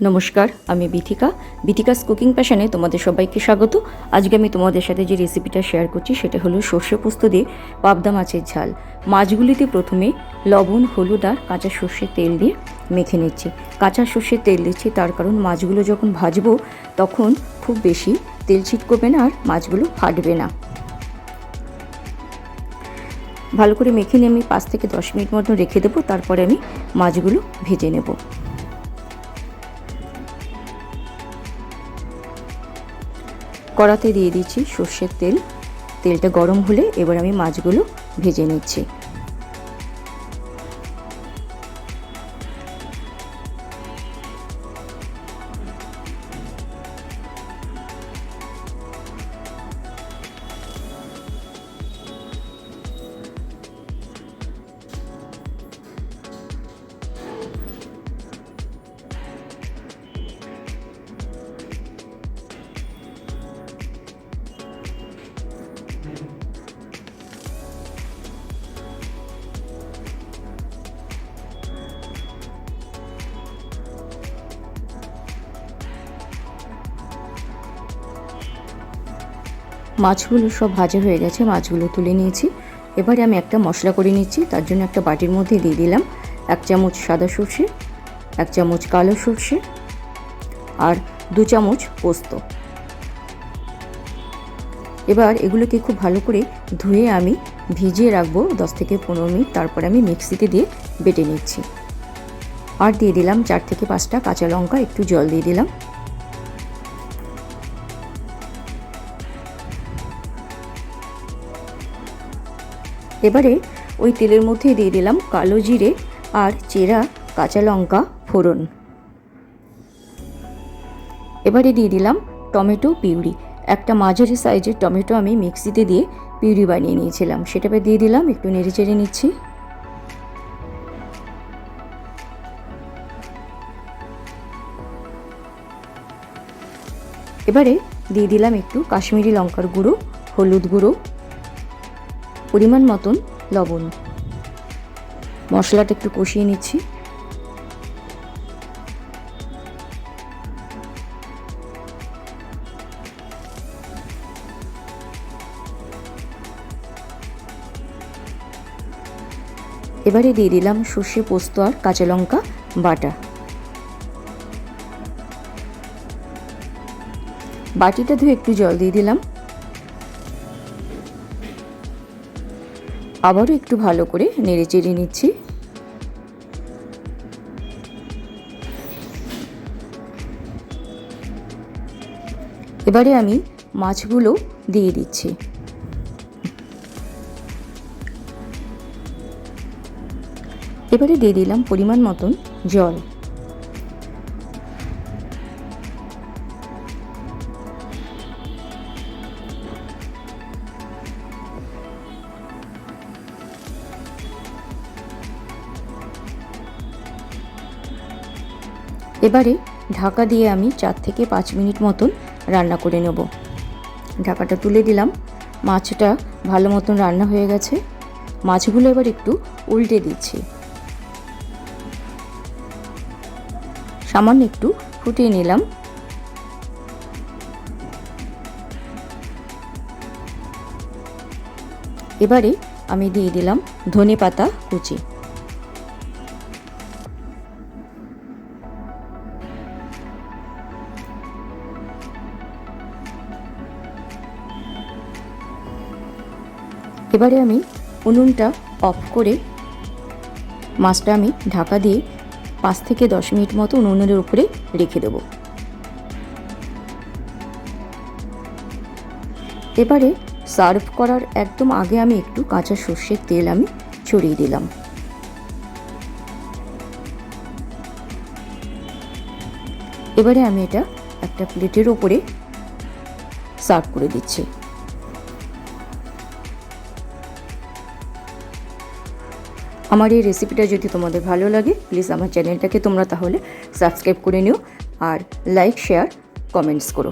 নমস্কার, আমি বিথিকাস কুকিং প্যাশনে তোমাদের সবাইকে স্বাগত। আজকে আমি তোমাদের সাথে যে রেসিপিটা শেয়ার করছি সেটা হলো সর্ষে পোস্ত দিয়ে পাবদা মাছের ঝাল। মাছগুলিতে প্রথমে লবণ, হলুদ আর কাঁচা সর্ষের তেল দিয়ে মেখে নিচ্ছি। কাঁচা সর্ষের তেল দিচ্ছি তার কারণ মাছগুলো যখন ভাজবো তখন খুব বেশি তেল ছিটকবে না আর মাছগুলো ফাটবে না। ভালো করে মেখে নিয়ে আমি 5 থেকে 10 মিনিট মতো রেখে দেবো, তারপরে আমি মাছগুলো ভেজে নেব। কড়াতে দিয়ে দিচ্ছি সর্ষের তেল। তেলটা গরম হলে এবার আমি মাছগুলো ভেজে নিচ্ছি। মাছগুলো সব ভাজা হয়ে গেছে, মাছগুলো তুলে নিয়েছি। এবারে আমি একটা মশলা করে নিচ্ছি। তার জন্য একটা বাটির মধ্যে দিয়ে দিলাম 1 চামচ সাদা সর্ষে, 1 চামচ কালো সর্ষে আর 2 চামচ পোস্ত। এবার এগুলোকে খুব ভালো করে ধুয়ে আমি ভিজিয়ে রাখবো 10 থেকে 15 মিনিট। তারপর আমি মিক্সিতে দিয়ে বেটে নিচ্ছি। আর দিয়ে দিলাম 4 থেকে 5টা কাঁচা লঙ্কা, একটু জল দিয়ে দিলাম। এবারে ওই তেলের মধ্যে দিয়ে দিলাম কালো জিরে আর চেরা কাঁচা লঙ্কা ফোড়ন। এবারে দিয়ে দিলাম টমেটো পিউরি। একটা মাঝারি সাইজের টমেটো আমি মিক্সিতে দিয়ে পিউরি বানিয়ে নিয়েছিলাম, সেটা দিয়ে দিলাম। একটু নেড়ে চেড়ে নিচ্ছি। এবারে দিয়ে দিলাম একটু কাশ্মীরি লঙ্কার গুঁড়ো, হলুদ গুঁড়ো, পরিমাণ মতন লবণ। মশলাটা একটু কষিয়ে নিচ্ছি। এবারে দিয়ে দিলাম সর্ষে, পোস্ত আর কাঁচা লঙ্কা বাটা। বাটিটা ধুয়ে একটু জল দিয়ে দিলাম। আবারও একটু ভালো করে নেড়ে চেড়ে নিচ্ছি। এবারে আমি মাছগুলো দিয়ে দিচ্ছি। এবারে দিয়ে দিলাম পরিমাণ মতন জল। এবারে ঢাকা দিয়ে আমি 4 থেকে 5 মিনিট মতন রান্না করে নেব। ঢাকাটা তুলে দিলাম। মাছটা ভালো মতন রান্না হয়ে গেছে। মাছগুলো এবার একটু উল্টে দিচ্ছি। সামান্য একটু ফুটিয়ে নিলাম। এবারে আমি দিয়ে দিলাম ধনেপাতা কুচি। এবারে আমি উনুনটা অফ করে মাছটা আমি ঢাকা দিয়ে 5 থেকে 10 মিনিট মতো উনুনের উপরে রেখে দেব। এবারে সার্ভ করার একদম আগে আমি একটু কাঁচা সর্ষের তেল আমি ছড়িয়ে দিলাম। এবারে আমি এটা একটা প্লেটের ওপরে সার্ভ করে দিচ্ছি। আমার এই রেসিপিটা যদি তোমাদের ভালো লাগে প্লিজ আমার চ্যানেলটাকে তোমরা তাহলে সাবস্ক্রাইব করে নিও আর লাইক, শেয়ার, কমেন্টস করো।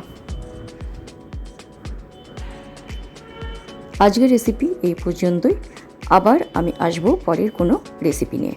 আজকের রেসিপি এই পর্যন্তই। আবার আমি আসবো পরের কোনো রেসিপি নিয়ে।